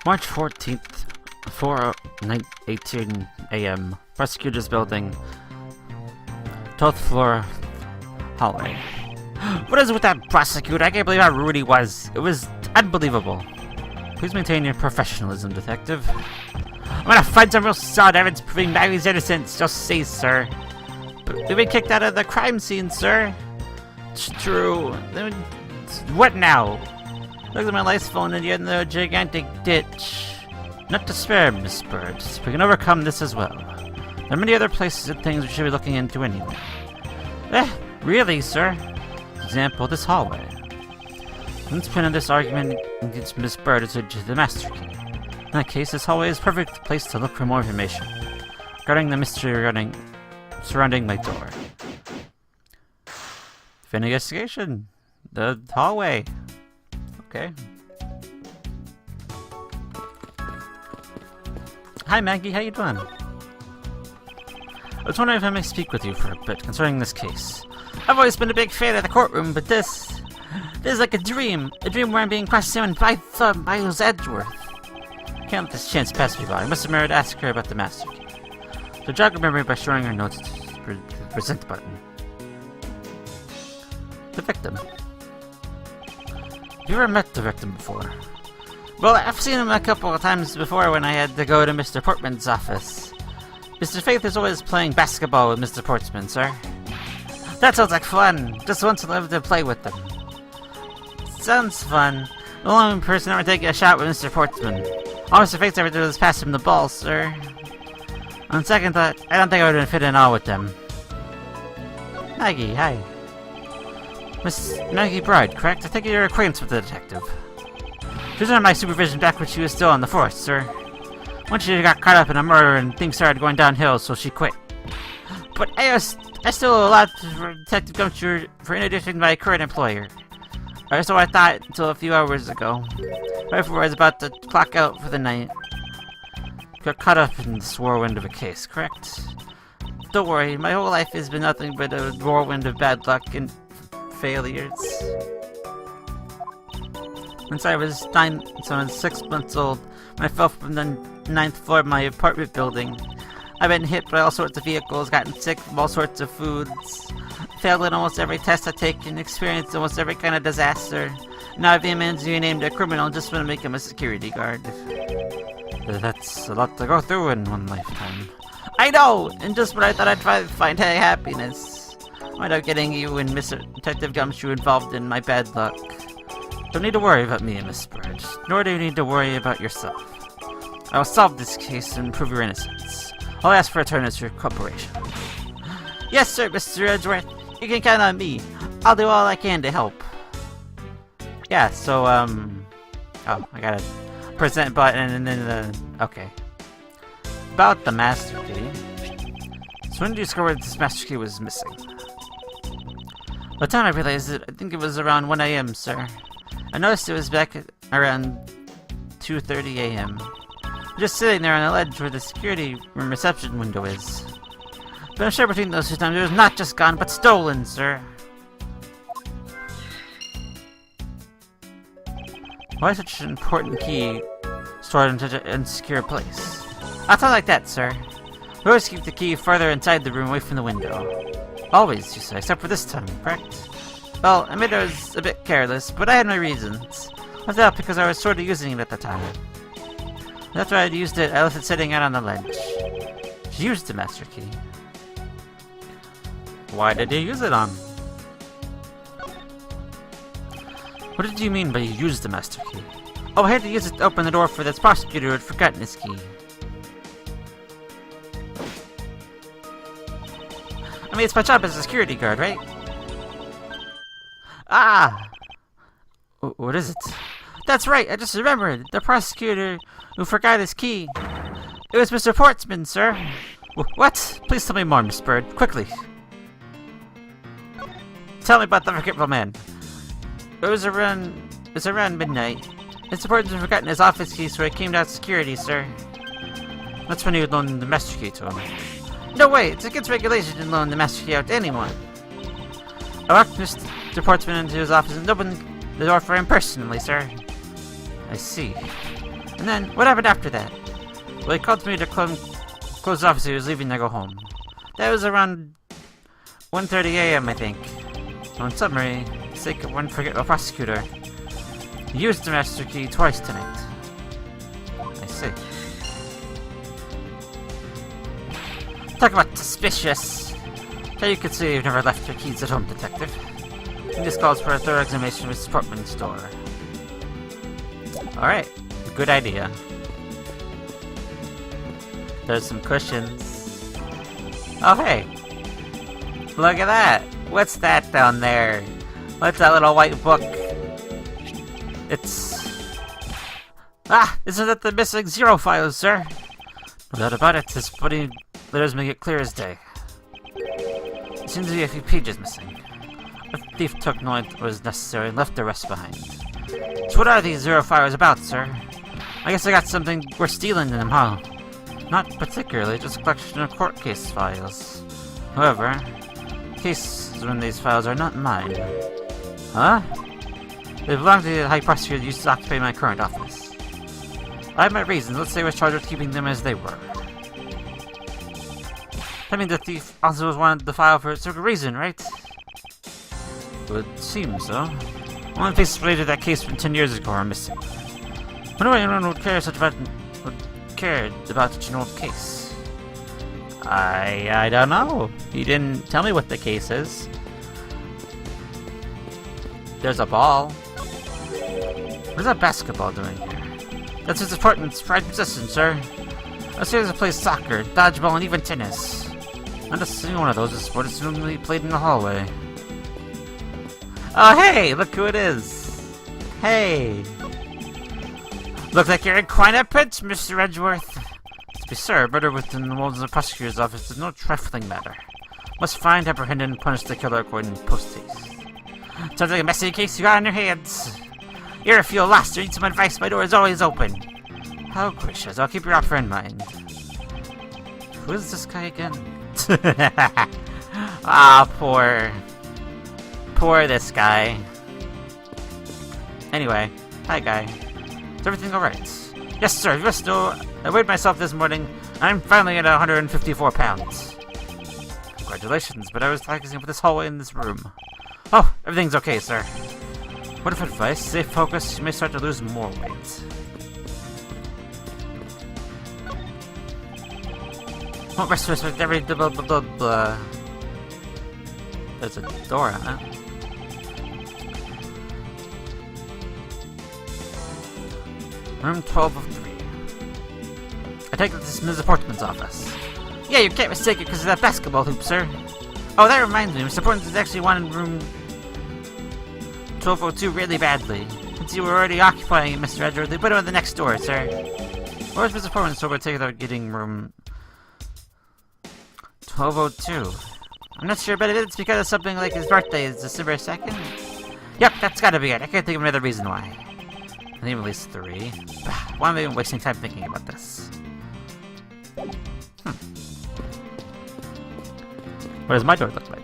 March 14th, 4:18 a.m. Prosecutor's Building, 12th floor hallway. What is it with that prosecutor? I can't believe how rude he was. It was unbelievable. Please maintain your professionalism, detective. I'm gonna find some real solid evidence proving Maggie's innocence. Just say, sir. But we've been kicked out of the crime scene, sir. It's true. What now? Look at my life phone and you're in the gigantic ditch. Not to spare, Miss Bird. We can overcome this as well. There are many other places and things we should be looking into anyway. Really, sir? For example, this hallway. Let's pin in this argument against Miss Bird is the master key. In that case, this hallway is a perfect place to look for more information regarding the mystery surrounding my door. Investigation. The hallway. Okay. Hi Maggie, how you doing? I was wondering if I may speak with you for a bit concerning this case. I've always been a big fan of the courtroom, but this is like a dream where I'm being questioned by Miles Edgeworth. Can't let this chance pass me by. I must have remembered to ask her about the master key. So jog her memory by showing her notes to the present button. The victim. Have you ever met the victim before? Well, I've seen him a couple of times before when I had to go to Mr. Portman's office. Mr. Faith is always playing basketball with Mr. Portsman, sir. That sounds like fun. Just want to live to play with them. Sounds fun. The only person ever taking a shot with Mr. Portsman. All Mr. Faith ever did was pass him the ball, sir. On second thought, I don't think I would fit in all with them. Maggie, hi. Miss Maggie Bride, correct? I think you're acquainted with the detective. She was under my supervision back when she was still on the force, sir. Once she got caught up in a murder and things started going downhill, so she quit. But I still owe a lot to Detective Gumshoe for introducing my current employer. Or so I thought until a few hours ago. Right before I was about to clock out for the night. Got caught up in this whirlwind of a case, correct? Don't worry, my whole life has been nothing but a whirlwind of bad luck and failures. Since I was 6 months old, when I fell from the 9th floor of my apartment building. I've been hit by all sorts of vehicles, gotten sick from all sorts of foods, failed in almost every test I've taken, experienced almost every kind of disaster. Now I've been named a criminal just want to make him a security guard. That's a lot to go through in one lifetime. I know! And just when I thought I'd try to find happiness, I wound up getting you and Mr. Detective Gumshoe involved in my bad luck. Don't need to worry about me, Miss Bird, nor do you need to worry about yourself. I will solve this case and prove your innocence. I'll ask for a turn as your cooperation. Yes, sir, Mr. Edgeworth. You can count on me. I'll do all I can to help. Yeah, so, oh, I gotta present button and then okay. About the master key. So when did you discover this master key was missing? By the time I realized it, I think it was around 1 a.m., sir. I noticed it was back at around 2:30 a.m. Just sitting there on the ledge where the security room reception window is. But I'm sure between those two times it was not just gone, but stolen, sir. Why is such an important key stored in such an insecure place? Not like that, sir. We always keep the key further inside the room away from the window. Always, you say, except for this time, correct? Well, I admit I was a bit careless, but I had my reasons. I thought because I was sort of using it at the time. After I had used it, I left it sitting out on the ledge. She used the master key. Why did you use it on? What did you mean by you used the master key? Oh, I had to use it to open the door for this prosecutor who had forgotten his key. I mean, it's my job as a security guard, right? Ah! What is it? That's right, I just remembered. The prosecutor who forgot his key. It was Mr. Portsman, sir. What? Please tell me more, Miss Bird. Quickly. Tell me about the forgetful man. It was around midnight. Mr. Portsman had forgotten his office key, so he came down security, sir. That's when he would loan the master key to him. No way! It's against regulation to loan the master key out to anyone. I walked Mr. Portsman into his office and opened the door for him personally, sir. I see. And then, what happened after that? Well, he called me to close the office. He was leaving to go home. That was around 1:30 a.m., I think. So in summary, for the sake of one forgetful prosecutor, he used the master key twice tonight. I see. Talk about suspicious. So you can see you've never left your keys at home, Detective. And this calls for a thorough examination of Mrs. Portman's store. Alright, good idea. There's some cushions. Oh hey! Look at that! What's that down there? What's that little white book? It's... Ah! Isn't that the missing Zero files, sir? No doubt about it, this buddy letters make it clear as day. It seems to be a few pages missing. The thief took no what was necessary and left the rest behind. So what are these Zero files about, sir? I guess I got something worth stealing in them, huh? Not particularly, just a collection of court case files. However, cases when these files are not mine. Huh? They belong to the High Prosecutor that used to occupy my current office. I have my reasons. Let's say I was charged with keeping them as they were. That means the thief also wanted the file for a certain reason, right? Would seem so. One of the faces related to that case from 10 years ago are missing. Wonder why anyone would care about such an old case. I don't know. He didn't tell me what the case is. There's a ball. What is that basketball doing here? That's his apartment's pride possession, sir. Upstairs plays soccer, dodgeball, and even tennis. Not a single one of those is sport is normally played in the hallway. Oh hey, look who it is. Hey. Looks like you're in quite a pinch, Mr. Edgeworth. To be sure, murder within the walls of the prosecutor's office is no trifling matter. Must find, apprehend, and punish the killer according to post-haste. Sounds like a messy case you got on your hands. Here, if you're lost or need some advice, my door is always open. How gracious, I'll keep your offer in mind. Who is this guy again? Ah, poor this guy. Anyway, hi guy. Is everything alright? Yes sir, you must know, I weighed myself this morning, and I'm finally at 154 pounds. Congratulations, but I was practicing for this hallway in this room. Oh, everything's okay, sir. Word of advice, stay focused, you may start to lose more weight. Won't rest with every blah blah blah blah. There's a door on it. Room 12 of 3. I take it this is Mrs. Portsman's office. Yeah, you can't mistake it because of that basketball hoop, sir. Oh, that reminds me, Mr. Portsman is actually wanted room 1202 really badly. Since you were already occupying it, Mr. Edgeworth, they put him on the next door, sir. Or is Mr. Portsman so we'll take it out getting room 1202? I'm not sure, but if it's because of something like his birthday is December 2nd? Yep, that's gotta be it. I can't think of another reason why. I need at least 3. Why am I even wasting time thinking about this? What does my door look like?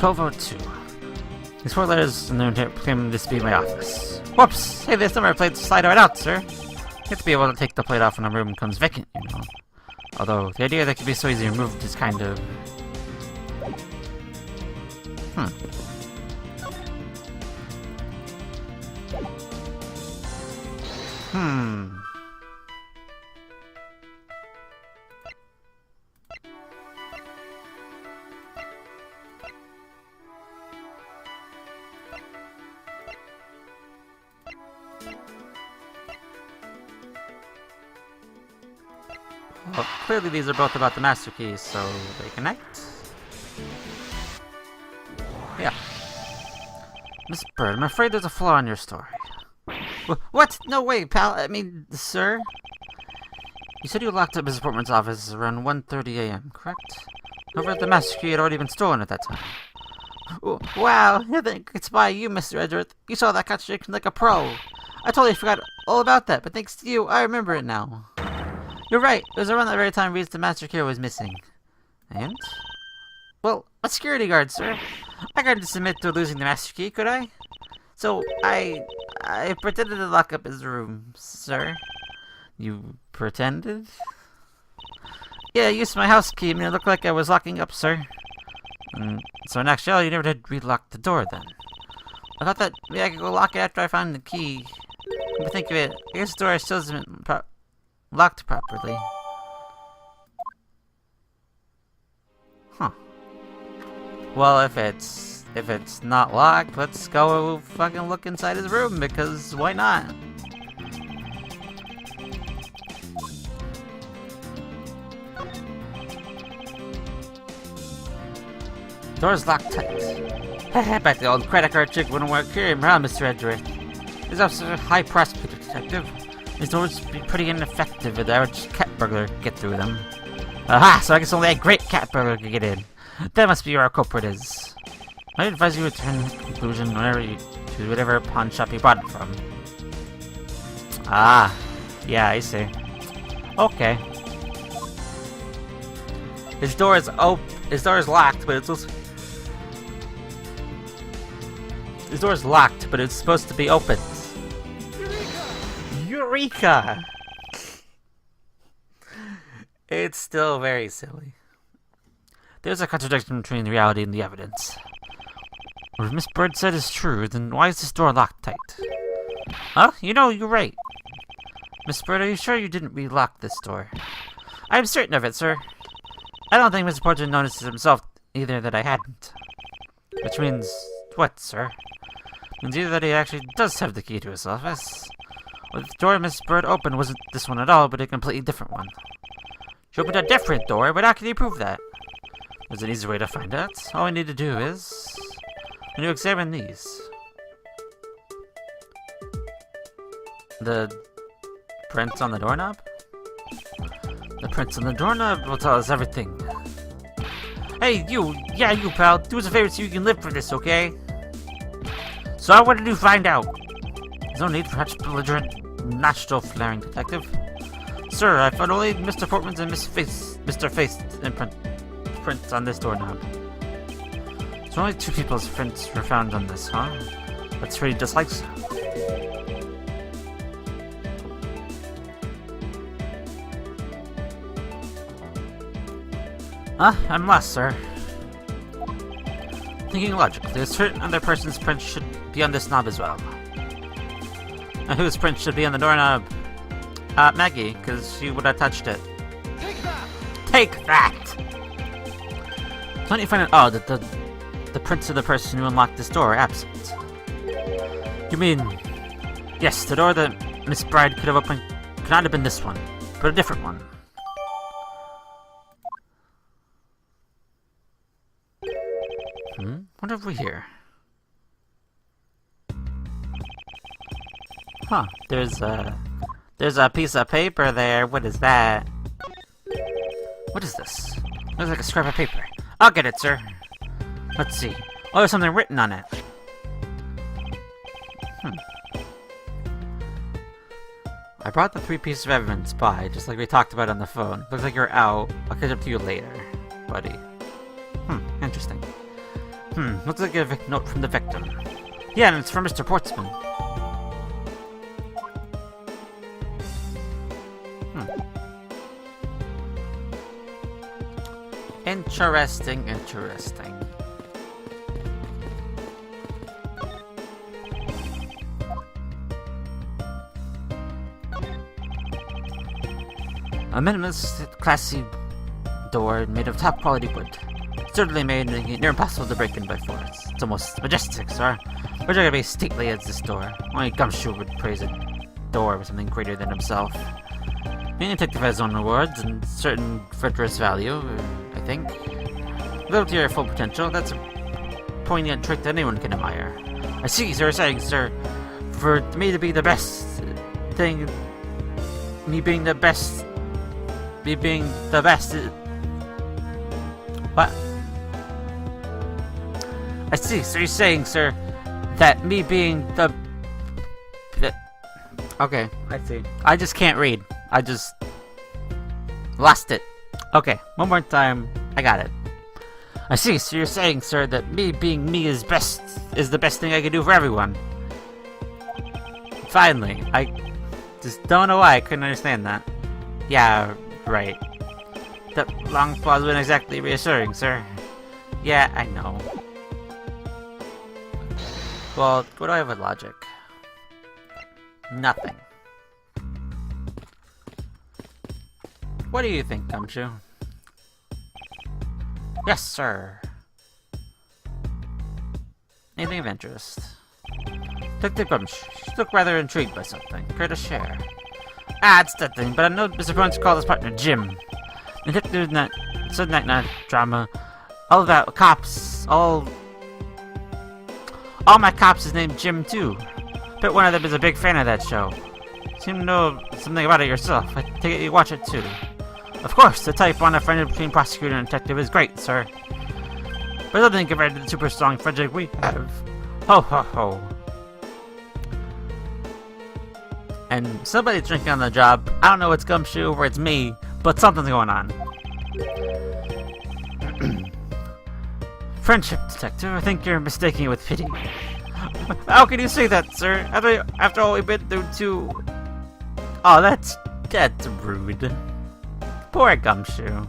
"1202. These 4 letters and then claim this to be my office. Whoops! Hey, this number plate slide right out, sir. You have to be able to take the plate off when a room becomes vacant, you know. Although, the idea that it could be so easily removed is kind of... Well, clearly these are both about the master keys, so they connect. Yeah. Miss Bird, I'm afraid there's a flaw in your story. What? No way, pal. I mean, sir? You said you locked up Mrs. Portman's office around 1:30 a.m., correct? However, the master key had already been stolen at that time. Wow, I think it's by you, Mr. Edgeworth. You saw that contradiction like a pro. I totally forgot all about that, but thanks to you, I remember it now. You're right. It was around that very time the master key was missing. And? Well, a security guard, sir. I couldn't submit to losing the master key, could I? So, I pretended to lock up his room, sir. You pretended? Yeah, I used my house key and it looked like I was locking up, sir. So in actuality, you never did relock the door, then. I thought that maybe I could go lock it after I found the key. But think of it, I guess the door still isn't locked properly. Huh. Well, if it's not locked, let's go fucking look inside his room, because why not? Door's locked tight. Bet the old credit card trick wouldn't work here, huh, Mr. Edgeworth? This officer a high prosecutor detective. These doors would be pretty ineffective if the average cat burglar could get through them. Aha! So I guess only a great cat burglar could get in. That must be where our culprit is. I advise you return the conclusion to whatever pawn shop you bought it from. Ah, yeah, I see. Okay. His door is locked, but it's also... His door is locked, but it's supposed to be open. Eureka! It's still very silly. There's a contradiction between the reality and the evidence. What Miss Bird said is true, then why is this door locked tight? Huh? You know, you're right. Miss Bird, are you sure you didn't relock this door? I'm certain of it, sir. I don't think Mr. Portsman noticed himself either that I hadn't. Which means what, sir? Means either that he actually does have the key to his office, or the door Miss Bird opened wasn't this one at all, but a completely different one. She opened a different door, but how can you prove that? There's an easy way to find out. All we need to do is... when you examine these... the prints on the doorknob? The prints on the doorknob will tell us everything. Hey, you! Yeah, you, pal! Do us a favor so you can live for this, okay? So what did you find out? There's no need for such belligerent, nostril flaring, detective. Sir, I found only Mr. Portman's and Mr. Face's prints on this doorknob. So only two people's prints were found on this, huh? That's pretty just like so. I'm lost, sir. Thinking logically, a certain other person's print should be on this knob as well. And whose print should be on the doorknob? Maggie, because she would have touched it. Take that! Take that! So when you find out, that the prints of the person who unlocked this door are absent. You mean, yes, the door that Miss Bride could have opened could not have been this one, but a different one. What have we here? Huh, there's a piece of paper there. What is that? What is this? Looks like a scrap of paper. I'll get it, sir. Let's see. Oh, there's something written on it. I brought the 3 pieces of evidence by, just like we talked about on the phone. Looks like you're out. I'll catch up to you later, buddy. Interesting. Looks like a note from the victim. Yeah, and it's from Mr. Portsman. Interesting. A minimalist, classy door made of top quality wood. Certainly made it near impossible to break in by force. It's almost majestic, sir. We're not gonna be as stately as this door. Only Gumshoe would praise a door with something greater than himself. Being a detective has his own rewards and certain virtuous value, I think. Lived to your full potential, that's a poignant trait that anyone can admire. I see, sir, saying, sir, for me to be the best thing, me being the best, what? I see, so you're saying, sir, that me being the... Okay, I see. I just can't read. I just... lost it. Okay, one more time. I got it. I see, so you're saying, sir, that me being me is the best thing I can do for everyone. Finally, I just don't know why I couldn't understand that. Yeah, right. That long pause wasn't exactly reassuring, sir. Yeah, I know. Well, what do I have with logic? Nothing. What do you think, Gumshoe? Yes, sir. Anything of interest? Detective Gumshoe, you look rather intrigued by something. Care to share? Ah, it's that thing, but I know Mr. Bones called his partner Jim. Detective Night, night drama, all about cops, all my cops is named Jim too. Bet one of them is a big fan of that show. Seem to know something about it yourself. I take it you watch it too. Of course, the type on a friendship between prosecutor and detective is great, sir. But nothing compared to the super strong friendship we have. Ho ho ho. And somebody's drinking on the job. I don't know it's Gumshoe or it's me, but something's going on. Friendship, detective. I think you're mistaking it with pity. How can you say that, sir? After all we've been through, too. Oh, that's rude. Poor Gumshoe.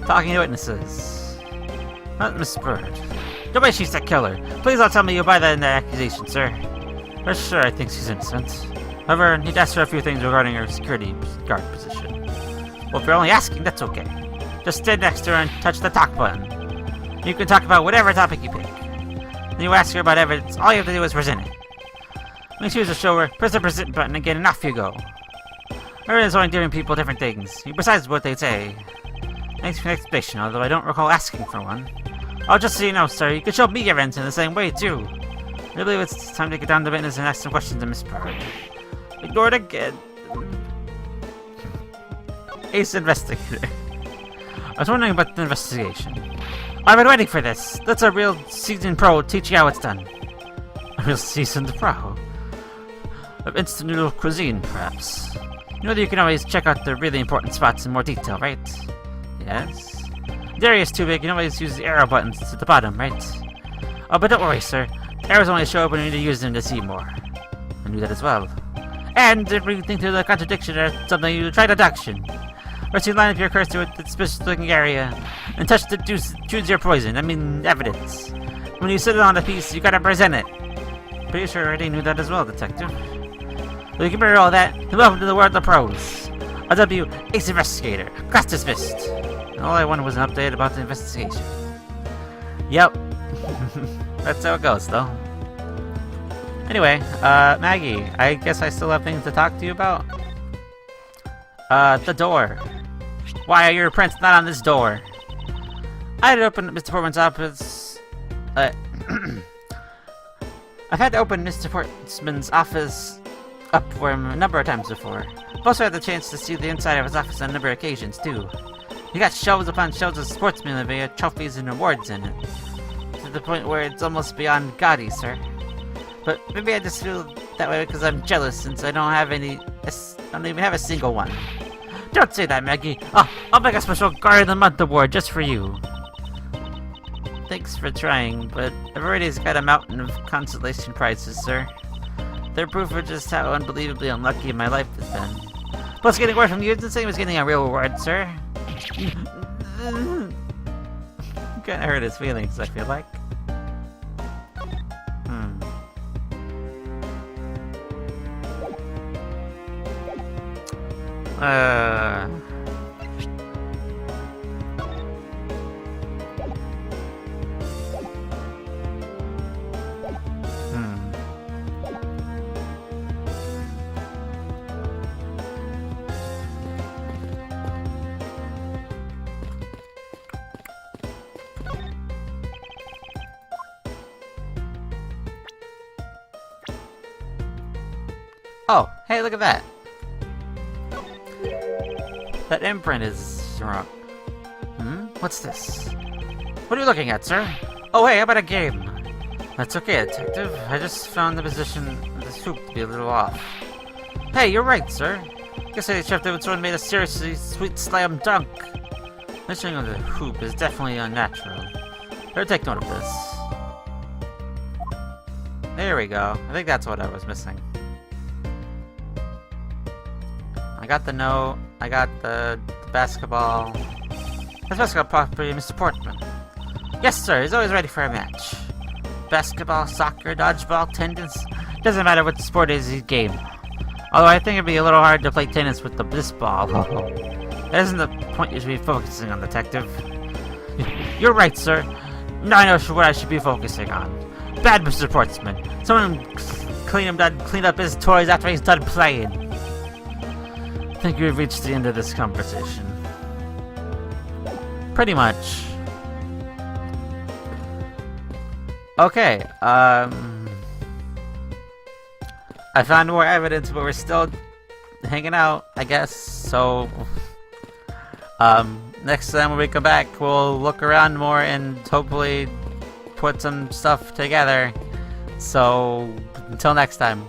Talking to witnesses. Not Miss Bird. Nobody shoots that killer. Please don't tell me you buy that in that accusation, sir. For sure, I think she's innocent. However, he'd ask her a few things regarding her security guard position. Well, if you're only asking, that's okay. Just stand next to her and touch the talk button. You can talk about whatever topic you pick. Then you ask her about evidence, all you have to do is present it. When you choose a shower, press the present button again and off you go. Everyone's only giving people different things, besides what they say. Thanks for an explanation, although I don't recall asking for one. Oh, just so you know, sir, you can show me evidence in the same way, too. I believe it's time to get down to business and ask some questions to Miss Bird. Ignore it again. Ace Investigator. I was wondering about the investigation. I've been waiting for this. That's a real seasoned pro teach you how it's done. A real seasoned pro? Of instant noodle cuisine, perhaps. You know that you can always check out the really important spots in more detail, right? Yes? The area's too big, you can always use the arrow buttons at the bottom, right? Oh, but don't worry, sir. The arrows only show up when you need to use them to see more. I knew that as well. And if you think there's a contradiction or something, you try deduction. First you line up your cursor with the suspicious-looking area, and touch the choose your poison, evidence. When you sit it on a piece, you gotta present it. Pretty sure I already knew that as well, detective. Well, you can remember all that, and welcome to the world of pros. A.W. Ace Investigator, class dismissed. And all I wanted was an update about the investigation. Yep. That's how it goes, though. Anyway, Maggie, I guess I still have things to talk to you about. The door. Why are your prints not on this door? I had to open Mr. Portman's office. I've had to open Mr. Portsman's office up for him a number of times before. I've also had the chance to see the inside of his office on a number of occasions, too. He got shelves upon shelves of sportsman memorabilia, trophies, and rewards in it. To the point where it's almost beyond gaudy, sir. But maybe I just feel that way because I'm jealous since I don't have any. I don't even have a single one. Don't say that, Maggie. Oh, I'll make a special Guard of the Month award just for you. Thanks for trying, but I've already got a mountain of consolation prizes, sir. They're proof of just how unbelievably unlucky my life has been. Plus, getting word from you is the same as getting a real reward, sir. Kinda hurt his feelings, I feel like. Oh, hey, look at that. That imprint is wrong. What's this? What are you looking at, sir? Oh, hey, how about a game? That's okay, detective. I just found the position of the soup to be a little off. Hey, you're right, sir. Guess I tripped when someone made a seriously sweet slam dunk. Missing on the hoop is definitely unnatural. Better take note of this. There we go. I think that's what I was missing. I got the note. I got the basketball. That's basketball property, Mr. Portsman. Yes, sir. He's always ready for a match. Basketball, soccer, dodgeball, tennis. Doesn't matter what the sport is, he's game. Although I think it'd be a little hard to play tennis with this ball. That isn't the point you should be focusing on, Detective. You're right, sir. Now I know what I should be focusing on. Bad Mr. Portsman. Someone clean up his toys after he's done playing. I think we've reached the end of this conversation. Pretty much. Okay, I found more evidence, but we're still hanging out, I guess, so... next time when we come back, we'll look around more and hopefully put some stuff together. So, until next time.